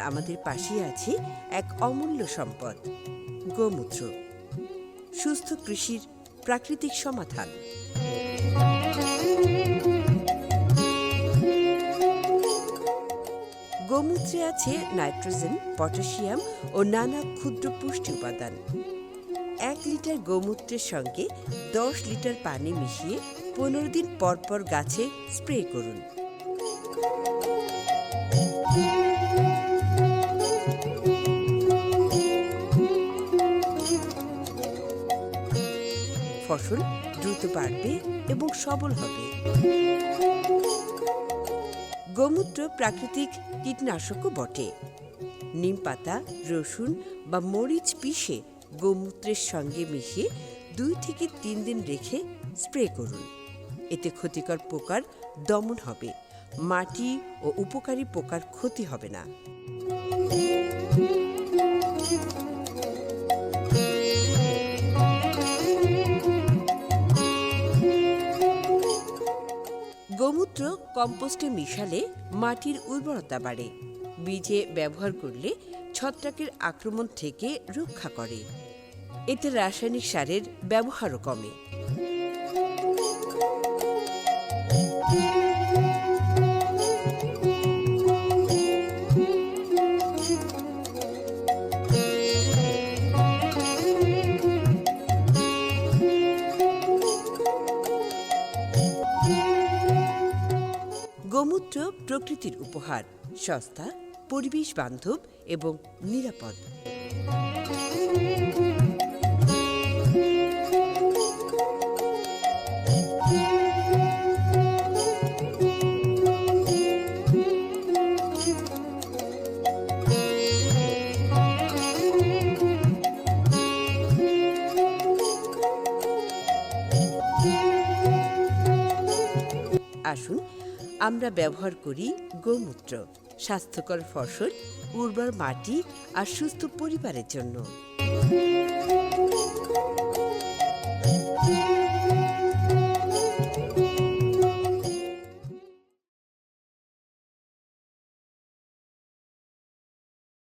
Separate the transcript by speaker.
Speaker 1: আমাদের পাশেই আছে এক অমূল্য সম্পদ, গোমূত্র। সুস্থ কৃষির প্রাকৃতিক সমাধান। গোমূত্রে আছে নাইট্রোজেন, পটাশিয়াম ও নানা ক্ষুদ্র পুষ্টি উপাদান। 1 লিটার গোমূত্রের সঙ্গে 10 লিটার পানি মিশিয়ে 15 দিন পর পর গাছে স্প্রে করুন। ফসল দ্রুত বাড়বে এবং সবল হবে। গোমূত্র প্রাকৃতিক কীটনাশকও বটে। নিম পাতা, রসুন বা মরিচ পিষে গোমূত্রের সঙ্গে মিশিয়ে 2 থেকে 3 দিন রেখে স্প্রে করুন। এতে ক্ষতিকর পোকার দমন হবে, মাটি ও উপকারী পোকার ক্ষতি হবে না। গোমূত্র কম্পোস্টে মিশালে মাটির উর্বরতা বাড়ে। বীজে ব্যবহার করলে ছত্রাকের আক্রমণ থেকে রক্ষা করে। এতে রাসায়নিক সারের ব্যবহারও কমে। গোমূত্র প্রকৃতির উপহার, সস্তা, পরিবেশ বান্ধব এবং নিরাপদ। আসুন আমরা ব্যবহার করি গোমূত্র, স্বাস্থ্যকর ফসল, উর্বর মাটি আর সুস্থ পরিবারের জন্য।